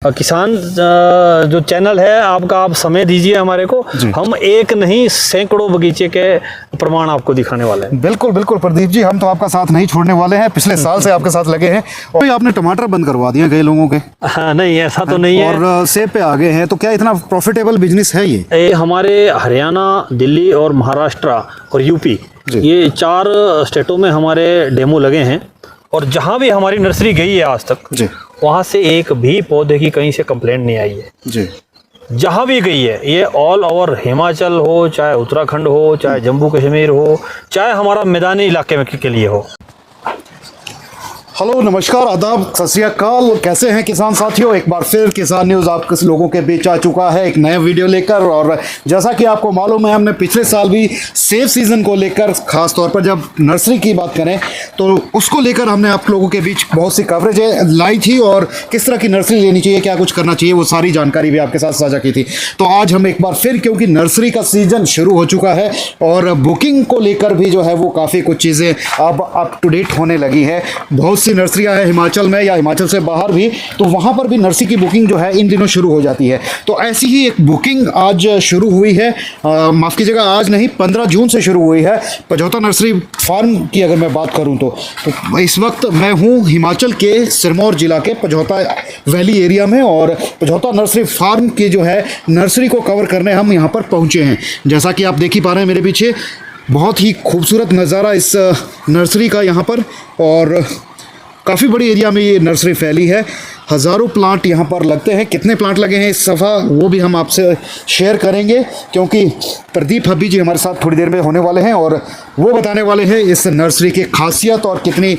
किसान जो चैनल है आपका, आप समय दीजिए हमारे को। हम एक नहीं सैकड़ों बगीचे के प्रमाण आपको दिखाने वाले हैं। बिल्कुल बिल्कुल प्रदीप जी, हम तो आपका साथ नहीं छोड़ने वाले हैं। पिछले साल से आपके साथ लगे हैं और आपने टमाटर बंद करवा दिए कई लोगों के। हाँ, नहीं ऐसा तो नहीं है। और सेब पे आ गए हैं, तो क्या इतना प्रॉफिटेबल बिजनेस है ये? हमारे हरियाणा, दिल्ली और महाराष्ट्र और यूपी, ये 4 स्टेटों में हमारे डेमो लगे हैं। और जहाँ भी हमारी नर्सरी गई है आज तक, वहाँ से एक भी पौधे की कहीं से कंप्लेंट नहीं आई है जी। जहाँ भी गई है, ये ऑल ओवर हिमाचल हो, चाहे उत्तराखंड हो, चाहे जम्मू कश्मीर हो, चाहे हमारा मैदानी इलाके में के लिए हो। हेलो, नमस्कार, आदाब, सत श्री अकाल। कैसे हैं किसान साथियों? एक बार फिर किसान न्यूज़ आप किस लोगों के बीच आ चुका है एक नया वीडियो लेकर। और जैसा कि आपको मालूम है, हमने पिछले साल भी सेब सीज़न को लेकर, ख़ास तौर पर जब नर्सरी की बात करें तो उसको लेकर हमने आप लोगों के बीच बहुत सी कवरेज लाई थी। और किस तरह की नर्सरी लेनी चाहिए, क्या कुछ करना चाहिए, वो सारी जानकारी भी आपके साथ साझा की थी। तो आज हम एक बार फिर, क्योंकि नर्सरी का सीज़न शुरू हो चुका है और बुकिंग को लेकर भी जो है वो काफ़ी कुछ चीज़ें अब अप टू डेट होने लगी है। बहुत नर्सरियां है हिमाचल में या हिमाचल से बाहर भी, तो वहां पर भी नर्सरी की बुकिंग जो है इन दिनों शुरू हो जाती है। तो ऐसी ही एक बुकिंग आज शुरू हुई है, माफ़ कीजिएगा, आज नहीं, 15 जून से शुरू हुई है। पझौता नर्सरी फार्म की अगर मैं बात करूं तो इस वक्त मैं हूं हिमाचल के सिरमौर जिला के पझौता वैली एरिया में, और पझौता नर्सरी फार्म की जो है नर्सरी को कवर करने हम यहाँ पर पहुँचे हैं। जैसा कि आप देख ही पा रहे हैं मेरे पीछे, बहुत ही खूबसूरत नज़ारा इस नर्सरी का यहाँ पर। और काफ़ी बड़ी एरिया में ये नर्सरी फैली है। हज़ारों प्लांट यहाँ पर लगते हैं। कितने प्लांट लगे हैं इस सफ़ा, वो भी हम आपसे शेयर करेंगे, क्योंकि प्रदीप हब्बी जी हमारे साथ थोड़ी देर में होने वाले हैं और वो बताने वाले हैं इस नर्सरी की खासियत और कितनी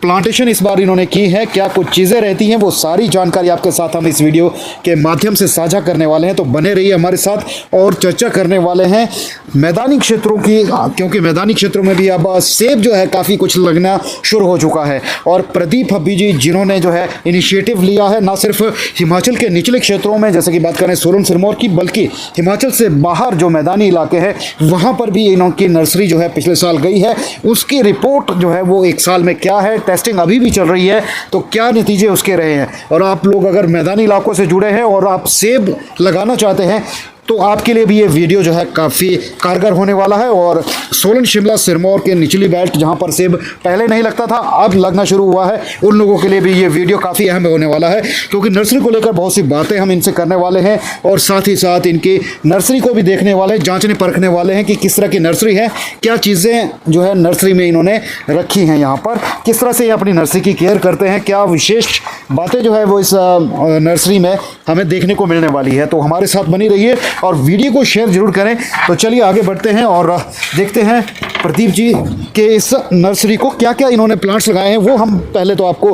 प्लांटेशन इस बार इन्होंने की है, क्या कुछ चीज़ें रहती हैं, वो सारी जानकारी आपके साथ हम इस वीडियो के माध्यम से साझा करने वाले हैं। तो बने रहिए हमारे साथ। और चर्चा करने वाले हैं मैदानी क्षेत्रों की, क्योंकि मैदानी क्षेत्रों में भी अब सेब जो है काफ़ी कुछ लगना शुरू हो चुका है। और प्रदीप हब्बी जी, जिन्होंने जो है इनिशिएटिव लिया है, ना सिर्फ हिमाचल के निचले क्षेत्रों में जैसे कि बात करें सोलन सिरमौर की, बल्कि हिमाचल से बाहर जो मैदानी इलाके हैं वहाँ पर भी इनकी नर्सरी जो है पिछले साल गई है। उसकी रिपोर्ट जो है वो 1 साल में क्या है, टेस्टिंग अभी भी चल रही है, तो क्या नतीजे उसके रहे हैं। और आप लोग अगर मैदानी इलाकों से जुड़े हैं और आप सेब लगाना चाहते हैं तो आपके लिए भी ये वीडियो जो है काफ़ी कारगर होने वाला है। और सोलन, शिमला, सिरमौर के निचली बेल्ट जहाँ पर सेब पहले नहीं लगता था, अब लगना शुरू हुआ है, उन लोगों के लिए भी ये वीडियो काफ़ी अहम होने वाला है, क्योंकि नर्सरी को लेकर बहुत सी बातें हम इनसे करने वाले हैं और साथ ही साथ इनकी नर्सरी को भी देखने वाले हैं, जांचने परखने वाले हैं कि किस तरह की नर्सरी है, क्या चीज़ें जो है नर्सरी में इन्होंने रखी हैं, यहाँ पर किस तरह से ये अपनी नर्सरी की केयर करते हैं, क्या विशेष बातें जो है वो इस नर्सरी में हमें देखने को मिलने वाली है। तो हमारे साथ बनी रहिए और वीडियो को शेयर जरूर करें। तो चलिए आगे बढ़ते हैं और देखते हैं प्रदीप जी के इस नर्सरी को क्या क्या इन्होंने प्लांट्स लगाए हैं। वो हम पहले तो आपको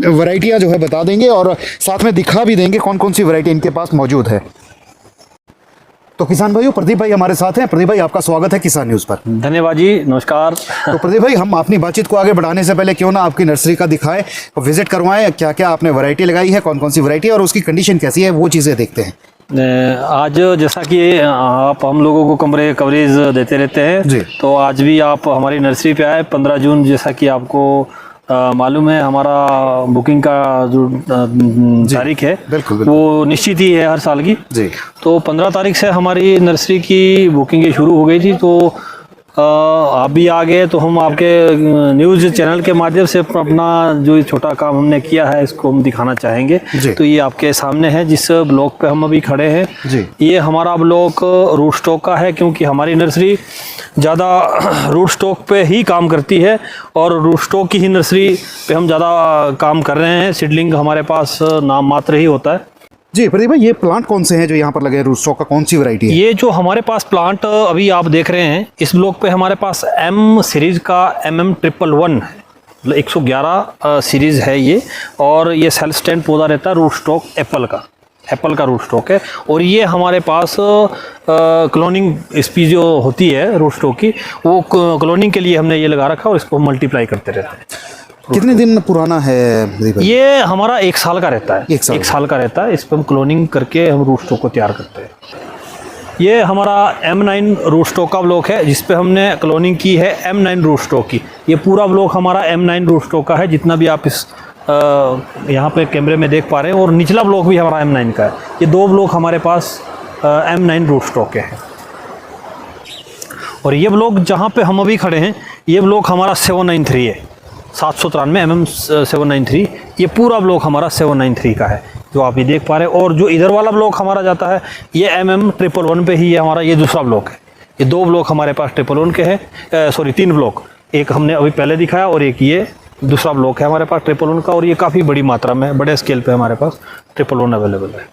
वैरायटियां जो है बता देंगे और साथ में दिखा भी देंगे कौन कौन सी वैरायटी इनके पास मौजूद है। तो किसान भाइयों, प्रदीप भाई हमारे साथ हैं। प्रदीप भाई, आपका स्वागत है किसान न्यूज़ पर। धन्यवाद जी, नमस्कार। तो प्रदीप भाई, हम अपनी बातचीत को आगे बढ़ाने से पहले क्यों ना आपकी नर्सरी का दिखाएं, विजिट करवाएं, क्या क्या आपने वैरायटी लगाई है, कौन कौन सी वैरायटी और उसकी कंडीशन कैसी है, वो चीज़ें देखते हैं। आज जैसा कि आप हम लोगों को कवरेज देते रहते हैं जी, तो आज भी आप हमारी नर्सरी पे आए। 15 जून जैसा कि आपको मालूम है, हमारा बुकिंग का जो तारीख है बिल्कुल वो निश्चित ही है हर साल की जी। तो 15 तारीख से हमारी नर्सरी की बुकिंग शुरू हो गई थी। तो आप भी आ गए तो हम आपके न्यूज़ चैनल के माध्यम से अपना जो छोटा काम हमने किया है इसको हम दिखाना चाहेंगे। तो ये आपके सामने है जिस ब्लॉक पे हम अभी खड़े हैं जी। ये हमारा ब्लॉक रूट स्टॉक का है, क्योंकि हमारी नर्सरी ज़्यादा रूट स्टॉक पे ही काम करती है और रूट स्टॉक की ही नर्सरी पे हम ज़्यादा काम कर रहे हैं। सीडलिंग हमारे पास नाम मात्र ही होता है जी। प्रदीप भाई, ये प्लांट कौन से हैं जो यहाँ पर लगे हैं, रूट स्टॉक का कौन सी वैरायटी है? ये जो हमारे पास प्लांट अभी आप देख रहे हैं, इस ब्लॉक पे हमारे पास M सीरीज का MM111 है, मतलब 111 सीरीज है ये। और ये सेल्फ स्टैंड पौधा रहता है, रूट स्टॉक एप्पल का रूट स्टॉक है। और ये हमारे पास क्लोनिंग स्पीच जो होती है रूट स्टॉक की, वो क्लोनिंग के लिए हमने ये लगा रखा और इसको मल्टीप्लाई करते रहते हैं। कितने दिन पुराना है ये? हमारा 1 साल का रहता है, 1 साल का रहता है। इस पर हम क्लोनिंग करके हम रूट स्टॉक को तैयार करते हैं। ये हमारा M9 रूट स्टॉक का ब्लॉक है, जिस पे हमने क्लोनिंग की है M9 रूट स्टॉक की। ये पूरा ब्लॉक हमारा M9 रूट स्टॉक का है। जितना भी आप इस यहाँ पे कैमरे में देख पा रहे हैं, और निचला ब्लॉक भी हमारा M9 का है। ये 2 ब्लॉक हमारे पास M9 रूट स्टॉक के हैं। और ये ब्लॉक जहाँ पे हम अभी खड़े हैं, ये ब्लॉक हमारा 793 है, 793 mm 793। ये पूरा ब्लॉक हमारा 793 का है, जो आप ये देख पा रहे हैं। और जो इधर वाला ब्लॉक हमारा जाता है, ये MM111 पे ही है हमारा, ये दूसरा ब्लॉक है। ये 2 ब्लॉक हमारे पास 111 के हैं, सॉरी 3 ब्लॉक, एक हमने अभी पहले दिखाया और एक ये दूसरा ब्लॉक है हमारे पास 111 का। और ये काफ़ी बड़ी मात्रा में, बड़े स्केल पे हमारे पास 111 अवेलेबल है।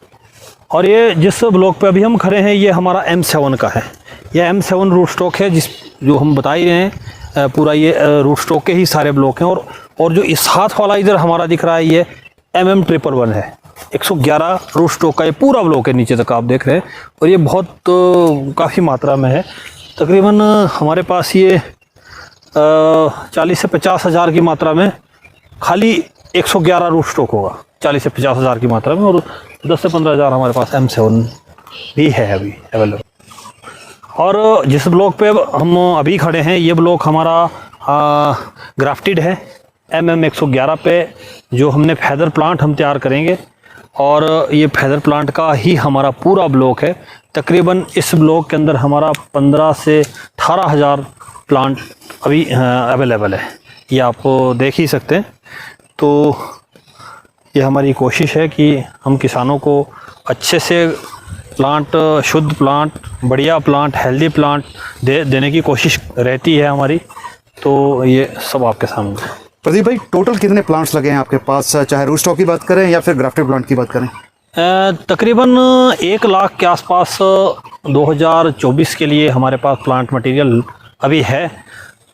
और ये जिस ब्लॉक पे अभी हम खड़े हैं, ये हमारा M7 का है। ये M7 रूट स्टॉक है, जो हम बता ही रहे हैं, पूरा ये रूट स्टॉक के ही सारे ब्लॉक हैं। और जो इस हाथ वाला इधर हमारा दिख रहा है, ये MM111 है, 111 रूट स्टॉक का ये पूरा ब्लॉक है, नीचे तक आप देख रहे हैं। और ये बहुत काफ़ी मात्रा में है, तकरीबन हमारे पास ये 40 से 50 हज़ार की मात्रा में खाली 111 रूट स्टॉक होगा, 40 से 50 हज़ार की मात्रा में। और 10 से 15 हज़ार हमारे पास M7 भी है अभी अवेलेबल। और जिस ब्लॉक पे हम अभी खड़े हैं, ये ब्लॉक हमारा ग्राफ्टेड है MM111 पे, जो हमने फैदर प्लांट हम तैयार करेंगे। और ये फैदर प्लांट का ही हमारा पूरा ब्लॉक है। तकरीबन इस ब्लॉक के अंदर हमारा 15 से 18 हज़ार प्लांट अभी अवेलेबल है, ये आप देख ही सकते हैं। तो ये हमारी कोशिश है कि हम किसानों को अच्छे से प्लांट, शुद्ध प्लांट, बढ़िया प्लांट, हेल्दी प्लांट देने की कोशिश रहती है हमारी। तो ये सब आपके सामने। प्रदीप भाई, टोटल कितने प्लांट्स लगे हैं आपके पास, चाहे रूट स्टॉक की बात करें या फिर ग्राफ्टेड प्लांट की बात करें? तकरीबन 1 लाख के आसपास 2024 के लिए हमारे पास प्लांट मटेरियल अभी है।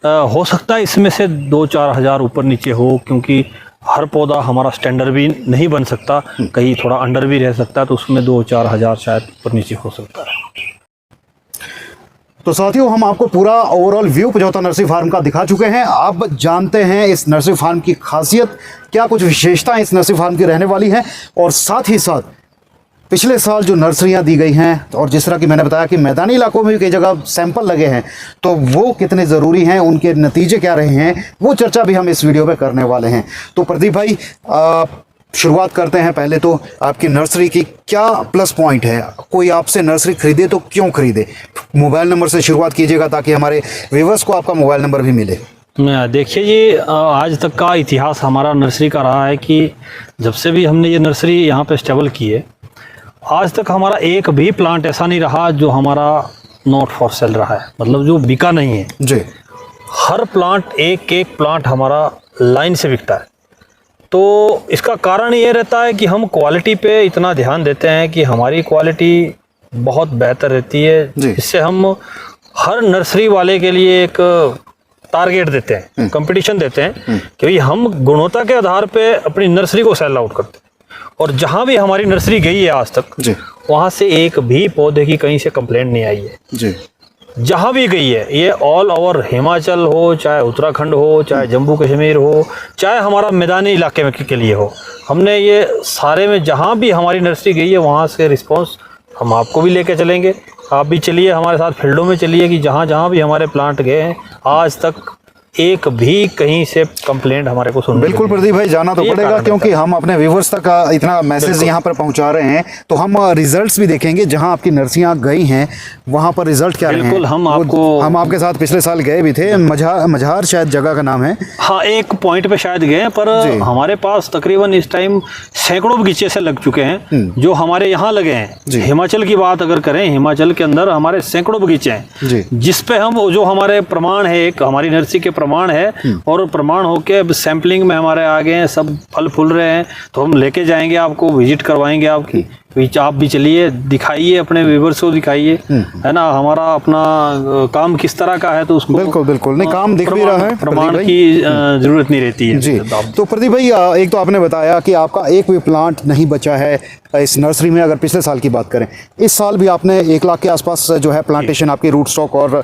हो सकता है इसमें से 2-4 हज़ार ऊपर नीचे हो, क्योंकि हर पौधा हमारा स्टैंडर्ड भी नहीं बन सकता, कहीं थोड़ा अंडर भी रह सकता है, तो उसमें 2-4 हज़ार शायद ऊपर नीचे हो सकता है। तो साथियों, हम आपको पूरा ओवरऑल व्यू पजौता नर्सरी फार्म का दिखा चुके हैं। आप जानते हैं इस नर्सरी फार्म की खासियत क्या, कुछ विशेषताएं इस नर्सरी फार्म की रहने वाली हैं, और साथ ही साथ पिछले साल जो नर्सरियां दी गई हैं, और जिस तरह की मैंने बताया कि मैदानी इलाकों में भी कई जगह सैंपल लगे हैं, तो वो कितने ज़रूरी हैं, उनके नतीजे क्या रहे हैं, वो चर्चा भी हम इस वीडियो में करने वाले हैं। तो प्रदीप भाई, शुरुआत करते हैं। पहले तो आपकी नर्सरी की क्या प्लस पॉइंट है, कोई आपसे नर्सरी खरीदे तो क्यों खरीदे? मोबाइल नंबर से शुरुआत कीजिएगा ताकि हमारे व्यूवर्स को आपका मोबाइल नंबर भी मिले। देखिए जी, आज तक का इतिहास हमारा नर्सरी का रहा है कि जब से भी हमने ये नर्सरी यहाँ पे स्टेबल की है, आज तक हमारा एक भी प्लांट ऐसा नहीं रहा जो हमारा नॉट फॉर सेल रहा है, मतलब जो बिका नहीं है जी। हर प्लांट, एक प्लांट हमारा लाइन से बिकता है। तो इसका कारण ये रहता है कि हम क्वालिटी पे इतना ध्यान देते हैं कि हमारी क्वालिटी बहुत बेहतर रहती है, जिससे हम हर नर्सरी वाले के लिए एक टारगेट देते हैं, कंपटीशन देते हैं, क्योंकि हम गुणवत्ता के आधार पे अपनी नर्सरी को सेल आउट करते हैं। और जहाँ भी हमारी नर्सरी गई है आज तक, वहाँ से एक भी पौधे की कहीं से कंप्लेंट नहीं आई है जी। जहाँ भी गई है, ये ऑल ओवर हिमाचल हो, चाहे उत्तराखंड हो, चाहे जम्मू कश्मीर हो, चाहे हमारा मैदानी इलाके में के लिए हो, हमने ये सारे में जहाँ भी हमारी नर्सरी गई है, वहाँ से रिस्पांस हम आपको भी लेके चलेंगे। आप भी चलिए हमारे साथ, फील्डों में चलिए कि जहाँ जहाँ भी हमारे प्लांट गए हैं, आज तक एक भी कहीं से कंप्लेंट हमारे को सुनने। बिल्कुल प्रदीप भाई, जाना तो पड़ेगा, क्योंकि हम अपने व्यूवर्स तक इतना मैसेज यहाँ पर पहुँचा रहे हैं, तो हम रिजल्ट्स भी देखेंगे। जहाँ आपकी नर्सरियाँ गई हैं वहाँ पर रिजल्ट क्या रहे हैं। बिल्कुल, हम आपके साथ पिछले साल गए भी थे, मझार शायद जगह का नाम है। हाँ, एक पॉइंट पे शायद गए, पर हमारे पास तकरीबन इस टाइम सैकड़ों बगीचे से लग चुके हैं जो हमारे यहाँ लगे हैं। हिमाचल की बात अगर करें, हिमाचल के अंदर हमारे सैकड़ों बगीचे हैं, जिसपे हम जो हमारे प्रमाण है, एक हमारी नर्सरी के प्रमाण है, और प्रमाण होके अब सैंपलिंग में हमारे आ गए हैं, सब फल फूल रहे हैं, तो हम लेके जाएंगे, आपको विजिट करवाएंगे, आपकी आप भी चलिए, दिखाइए, अपने व्यूअर्स को दिखाइए, है ना, हमारा अपना काम किस तरह का है, तो उसको बिल्कुल बिल्कुल नहीं, काम दिख भी रहा है, प्रमाण की जरूरत नहीं रहती है जी। तो प्रदीप भाई, एक तो आपने बताया कि आपका एक भी प्लांट नहीं बचा है इस नर्सरी में। अगर पिछले साल की बात करें, इस साल भी आपने 1 लाख के आसपास जो है प्लांटेशन आपकी रूट स्टॉक और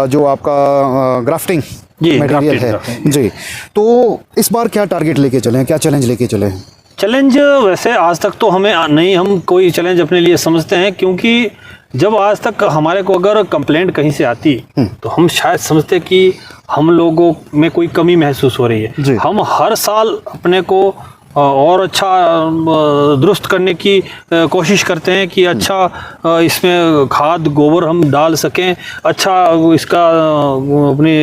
जो आपका ग्राफ्टिंग मटेरियल है जी। तो इस बार क्या टारगेट लेके चले हैं, क्या चैलेंज लेके चले हैं? चैलेंज वैसे आज तक तो हमें नहीं, हम कोई चैलेंज अपने लिए समझते हैं, क्योंकि जब आज तक हमारे को अगर कंप्लेंट कहीं से आती तो हम शायद समझते कि हम लोगों में कोई कमी महसूस हो रही है। हम हर साल अपने को और अच्छा दुरुस्त करने की कोशिश करते हैं कि अच्छा इसमें खाद गोबर हम डाल सकें, अच्छा इसका अपनी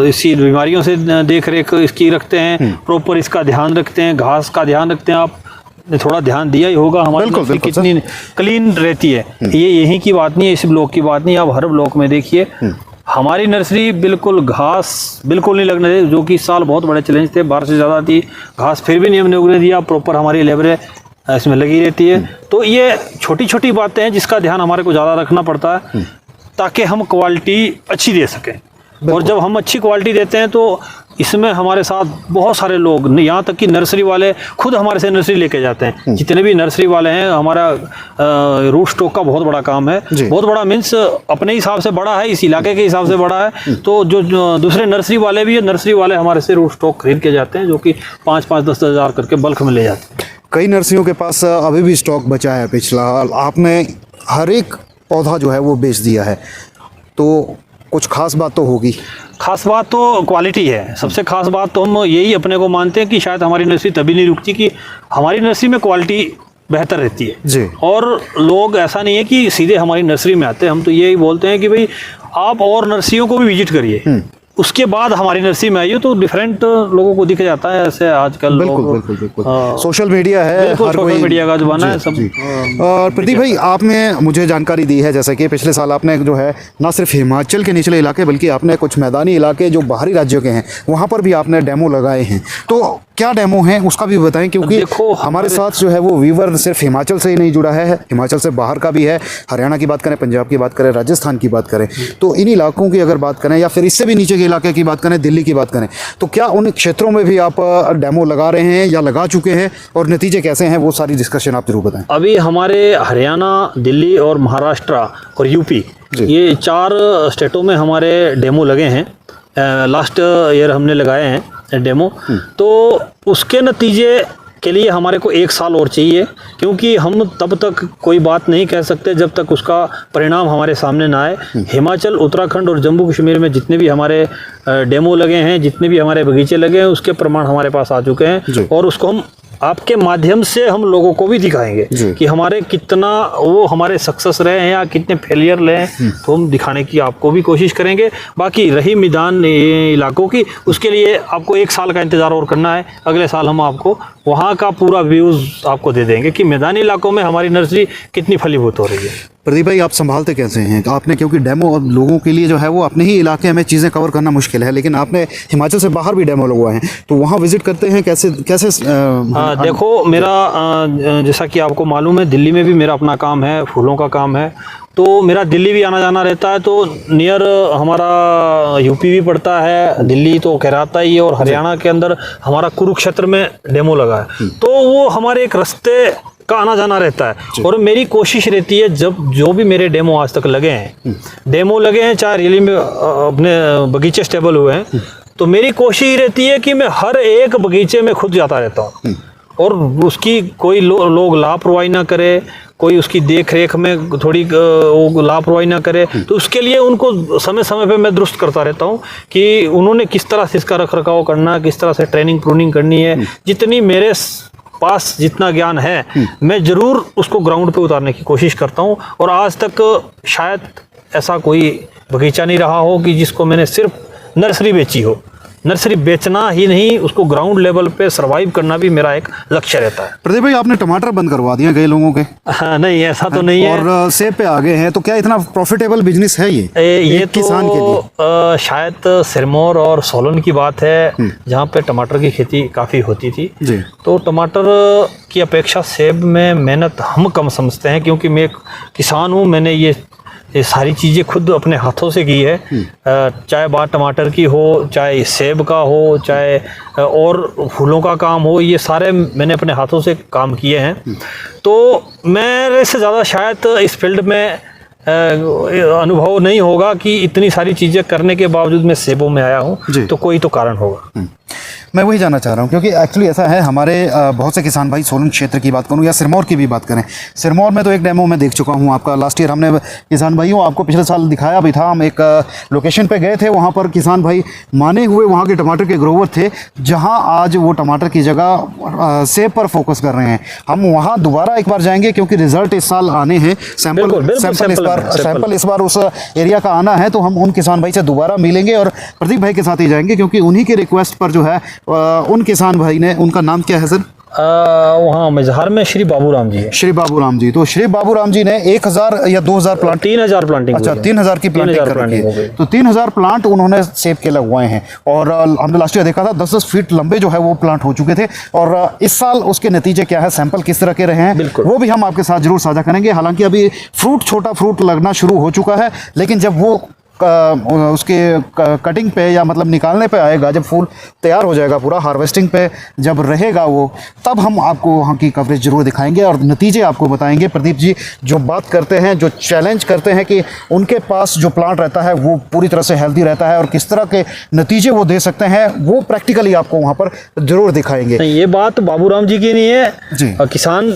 इसी बीमारियों से देख रेख इसकी रखते हैं, प्रॉपर इसका ध्यान रखते हैं, घास का ध्यान रखते हैं। आप ने थोड़ा ध्यान दिया ही होगा हमारी नर्सरी कितनी क्लीन रहती है। ये यहीं की बात नहीं है, इस ब्लॉक की बात नहीं है, आप हर ब्लॉक में देखिए हमारी नर्सरी बिल्कुल घास बिल्कुल नहीं लगने दी, जो कि इस साल बहुत बड़े चैलेंज थे, बारिश से ज़्यादा थी, घास फिर भी नहीं हमने उगने दिया, प्रॉपर हमारी लेबरें इसमें लगी रहती है। तो ये छोटी छोटी बातें हैं जिसका ध्यान हमारे को ज़्यादा रखना पड़ता है ताकि हम क्वालिटी अच्छी दे सकें। और जब हम अच्छी क्वालिटी देते हैं तो इसमें हमारे साथ बहुत सारे लोग, यहाँ तक कि नर्सरी वाले खुद हमारे से नर्सरी लेके जाते हैं। जितने भी नर्सरी वाले हैं, हमारा रूट स्टॉक का बहुत बड़ा काम है, बहुत बड़ा मीन्स अपने हिसाब से बड़ा है, इस इलाके के हिसाब से बड़ा है। तो जो दूसरे नर्सरी वाले भी है, नर्सरी वाले हमारे से रूट स्टॉक खरीद के जाते हैं, जो कि 5-5-10 हज़ार करके बल्क में ले जाते हैं। कई नर्सरियों के पास अभी भी स्टॉक बचा है पिछला, आपने हर एक पौधा जो है वो बेच दिया है, तो कुछ खास बात तो होगी। खास बात तो क्वालिटी है। सबसे खास बात तो हम यही अपने को मानते हैं कि शायद हमारी नर्सरी तभी नहीं रुकती कि हमारी नर्सरी में क्वालिटी बेहतर रहती है जी। और लोग ऐसा नहीं है कि सीधे हमारी नर्सरी में आते हैं, हम तो यही बोलते हैं कि भाई आप और नर्सरियों को भी विजिट करिए, उसके बाद हमारी नर्सरी में आइए, तो डिफरेंट लोगों को दिख जाता है। ऐसे आजकल बिल्कुल सोशल मीडिया है, हर कोई मीडिया का जमाना है सब। और प्रदीप भाई, आपने मुझे जानकारी दी है जैसे कि पिछले साल आपने जो है ना सिर्फ हिमाचल के निचले इलाके बल्कि आपने कुछ मैदानी इलाके जो बाहरी राज्यों के हैं वहाँ पर भी आपने डेमो लगाए हैं, तो क्या डेमो है उसका भी बताएं, क्योंकि हमारे साथ जो है वो व्यूवर सिर्फ हिमाचल से ही नहीं जुड़ा है, हिमाचल से बाहर का भी है। हरियाणा की बात करें, पंजाब की बात करें, राजस्थान की बात करें, तो इन इलाकों की अगर बात करें या फिर इससे भी नीचे के इलाके की बात करें, दिल्ली की बात करें, तो क्या उन क्षेत्रों में भी आप डेमो लगा रहे हैं या लगा चुके हैं और नतीजे कैसे हैं, वो सारी डिस्कशन आप जरूर बताएं। अभी हमारे हरियाणा, दिल्ली और महाराष्ट्र और यूपी, ये 4 स्टेटों में हमारे डेमो लगे हैं। लास्ट ईयर हमने लगाए हैं डेमो, तो उसके नतीजे के लिए हमारे को 1 साल और चाहिए, क्योंकि हम तब तक कोई बात नहीं कह सकते जब तक उसका परिणाम हमारे सामने ना आए। हिमाचल, उत्तराखंड और जम्मू कश्मीर में जितने भी हमारे डेमो लगे हैं, जितने भी हमारे बगीचे लगे हैं, उसके प्रमाण हमारे पास आ चुके हैं और उसको हम आपके माध्यम से हम लोगों को भी दिखाएंगे कि हमारे कितना वो हमारे सक्सेस रहे हैं या कितने फेलियर रहे हैं, तो हम दिखाने की आपको भी कोशिश करेंगे। बाकी रही मैदान इलाकों की, उसके लिए आपको 1 साल का इंतज़ार और करना है। अगले साल हम आपको वहाँ का पूरा व्यूज़ आपको दे देंगे कि मैदानी इलाकों में हमारी नर्सरी कितनी फलीभूत हो रही है। प्रदीप भाई, आप संभालते कैसे हैं आपने, क्योंकि डेमो लोगों के लिए जो है वो अपने ही इलाके में चीज़ें कवर करना मुश्किल है, लेकिन आपने हिमाचल से बाहर भी डेमो लगवाए हैं, तो वहाँ विजिट करते हैं कैसे कैसे? देखो, मेरा जैसा कि आपको मालूम है, दिल्ली में भी मेरा अपना काम है, फूलों का काम है, तो मेरा दिल्ली भी आना जाना रहता है। तो नियर हमारा यूपी भी पड़ता है, दिल्ली तो कहलाता ही है, और हरियाणा के अंदर हमारा कुरुक्षेत्र में डेमो लगा है, तो वो हमारे एक रास्ते का आना जाना रहता है। और मेरी कोशिश रहती है, जब जो भी मेरे डेमो आज तक लगे हैं, चाहे रियली में अपने बगीचे स्टेबल हुए हैं, तो मेरी कोशिश रहती है कि मैं हर एक बगीचे में खुद जाता रहता हूँ और उसकी कोई लोग लापरवाही ना करे, कोई उसकी देख रेख में थोड़ी लापरवाही ना करे, तो उसके लिए उनको समय समय पे मैं दुरुस्त करता रहता हूँ कि उन्होंने किस तरह से इसका रख रखाव करना, किस तरह से ट्रेनिंग प्रूनिंग करनी है। जितनी मेरे पास जितना ज्ञान है, मैं ज़रूर उसको ग्राउंड पे उतारने की कोशिश करता हूँ। और आज तक शायद ऐसा कोई बगीचा नहीं रहा हो कि जिसको मैंने सिर्फ नर्सरी बेची हो। नर्सरी बेचना ही नहीं, उसको ग्राउंड लेवल पे सरवाइव करना भी मेरा एक लक्ष्य रहता है। प्रदीप भाई, आपने टमाटर बंद करवा दिया कई लोगों के। हाँ, नहीं ऐसा तो नहीं है, और सेब पे आगे हैं, तो क्या इतना प्रॉफिटेबल बिजनेस है ये तो किसान के लिए? शायद सिरमौर और सोलन की बात है, जहाँ पे टमाटर की खेती काफ़ी होती थी जी। तो टमाटर की अपेक्षा सेब में मेहनत हम कम समझते हैं, क्योंकि मैं एक किसान हूँ। मैंने ये सारी चीज़ें खुद अपने हाथों से की है, चाहे बात टमाटर की हो, चाहे सेब का हो, चाहे और फूलों का काम हो, ये सारे मैंने अपने हाथों से काम किए हैं। तो मेरे से ज़्यादा शायद इस फील्ड में अनुभव नहीं होगा कि इतनी सारी चीज़ें करने के बावजूद मैं सेबों में आया हूँ, तो कोई तो कारण होगा। मैं वही जानना चाह रहा हूँ, क्योंकि एक्चुअली ऐसा है हमारे बहुत से किसान भाई, सोलन क्षेत्र की बात करूँ या सिरमौर की भी बात करें, सिरमौर में तो एक डेमो मैं देख चुका हूँ आपका। लास्ट ईयर हमने किसान भाइयों आपको पिछले साल दिखाया भी था। हम एक लोकेशन पे गए थे, वहाँ पर किसान भाई माने हुए वहाँ के टमाटर के ग्रोवर थे, जहाँ आज वो टमाटर की जगह सेब पर फोकस कर रहे हैं। हम वहाँ दोबारा एक बार जाएंगे, क्योंकि रिजल्ट इस साल आने हैं, सैंपल इस बार उस एरिया का आना है, तो हम उन किसान भाई से दोबारा मिलेंगे और प्रदीप भाई के साथ ही जाएंगे, क्योंकि उन्हीं के रिक्वेस्ट पर जो है उन किसान भाई ने, उनका नाम क्या है सर? वहाँ मजहर में श्री बाबूराम जी है। श्री बाबूराम जी, तो श्री बाबूराम जी ने 1000 या 2000 प्लांट, 3000 प्लांटिंग, अच्छा 3000 की प्लांटिंग कर रखी है। तो 3000 प्लांट उन्होंने सेब के लगवाए हैं, और हमने लास्ट ईयर देखा था 10-10 फीट लंबे जो है वो प्लांट हो चुके थे। और इस साल उसके नतीजे क्या है, सैंपल किस तरह के रहे हैं, वो भी हम आपके साथ जरूर साझा करेंगे। हालांकि अभी छोटा फ्रूट लगना शुरू हो चुका है, लेकिन जब वो उसके कटिंग पे या मतलब निकालने पे आएगा, जब फूल तैयार हो जाएगा पूरा, हार्वेस्टिंग पे जब रहेगा वो, तब हम आपको वहाँ की कवरेज जरूर दिखाएंगे और नतीजे आपको बताएंगे। प्रदीप जी जो बात करते हैं, जो चैलेंज करते हैं कि उनके पास जो प्लांट रहता है वो पूरी तरह से हेल्दी रहता है और किस तरह के नतीजे वो दे सकते हैं, वो प्रैक्टिकली आपको वहाँ पर जरूर दिखाएंगे। ये बात बाबूराम जी की नहीं है जी, किसान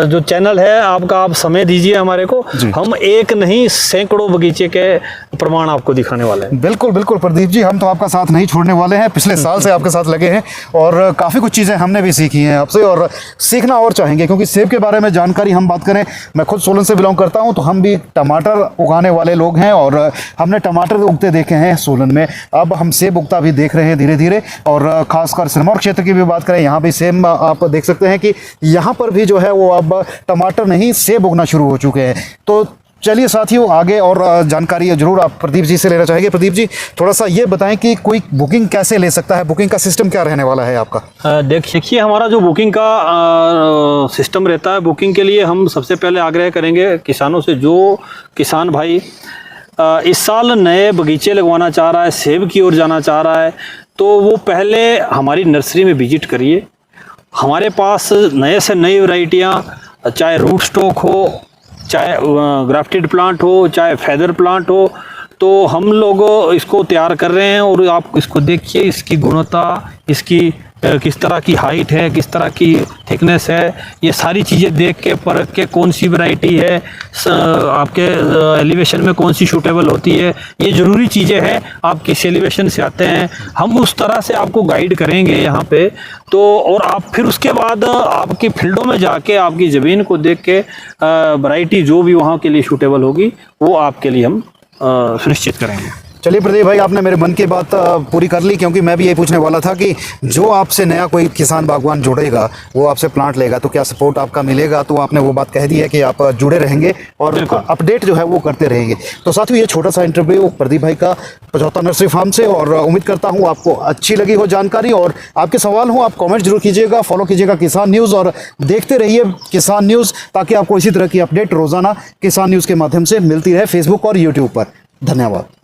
जो चैनल है आपका, आप समय दीजिए हमारे को, हम एक नहीं सैकड़ों बगीचे के प्रमाण आपको दिखाने वाले हैं। बिल्कुल बिल्कुल प्रदीप जी, हम तो आपका साथ नहीं छोड़ने वाले हैं, पिछले साल से आपके साथ लगे हैं और काफ़ी कुछ चीज़ें हमने भी सीखी हैं आपसे और सीखना और चाहेंगे, क्योंकि सेब के बारे में जानकारी हम बात करें, मैं खुद सोलन से बिलोंग करता हूं, तो हम भी टमाटर उगाने वाले लोग हैं और हमने टमाटर उगते देखे हैं सोलन में। अब हम सेब उगता भी देख रहे हैं धीरे धीरे, और ख़ासकर सिरमौर क्षेत्र की भी बात करें, यहाँ भी सेम आप देख सकते हैं कि यहाँ पर भी जो है वो अब टमाटर नहीं सेब उगना शुरू हो चुके हैं। तो चलिए साथियों, आगे और जानकारी जरूर आप प्रदीप जी से लेना चाहेंगे। प्रदीप जी थोड़ा सा ये बताएं कि कोई बुकिंग कैसे ले सकता है, बुकिंग का सिस्टम क्या रहने वाला है आपका? देखिए हमारा जो बुकिंग का सिस्टम रहता है, बुकिंग के लिए हम सबसे पहले आग्रह करेंगे किसानों से, जो किसान भाई इस साल नए बगीचे लगवाना चाह रहा है, सेब की ओर जाना चाह रहा है, तो वो पहले हमारी नर्सरी में विजिट करिए। हमारे पास नए से नई वैरायटियाँ, चाहे रूट स्टॉक हो, चाहे ग्राफ्टेड प्लांट हो, चाहे फेदर प्लांट हो, तो हम लोग इसको तैयार कर रहे हैं। और आप इसको देखिए, इसकी गुणवत्ता, इसकी किस तरह की हाइट है, किस तरह की थिकनेस है, ये सारी चीज़ें देख के परख के कौन सी वैरायटी है आपके एलिवेशन में कौन सी सूटेबल होती है, ये ज़रूरी चीज़ें हैं। आप किस एलिवेशन से आते हैं, हम उस तरह से आपको गाइड करेंगे यहाँ पे। तो और आप फिर उसके बाद आपकी फील्डों में जाके आपकी ज़मीन को देख के वैरायटी जो भी वहाँ के लिए सूटेबल होगी वो आपके लिए हम सुनिश्चित करेंगे। चलिए प्रदीप भाई, आपने मेरे मन की बात पूरी कर ली, क्योंकि मैं भी ये पूछने वाला था कि जो आपसे नया कोई किसान बागवान जुड़ेगा, वो आपसे प्लांट लेगा, तो क्या सपोर्ट आपका मिलेगा? तो आपने वो बात कह दी है कि आप जुड़े रहेंगे और अपडेट जो है वो करते रहेंगे। तो साथियों, ये छोटा सा इंटरव्यू प्रदीप भाई का पचौता नर्सरी फार्म से, और उम्मीद करता हूँ आपको अच्छी लगी हो जानकारी, और आपके सवाल हो आप कॉमेंट जरूर कीजिएगा, फॉलो कीजिएगा किसान न्यूज़ और देखते रहिए किसान न्यूज़, ताकि आपको इसी तरह की अपडेट रोज़ाना किसान न्यूज़ के माध्यम से मिलती रहे फेसबुक और यूट्यूब पर। धन्यवाद।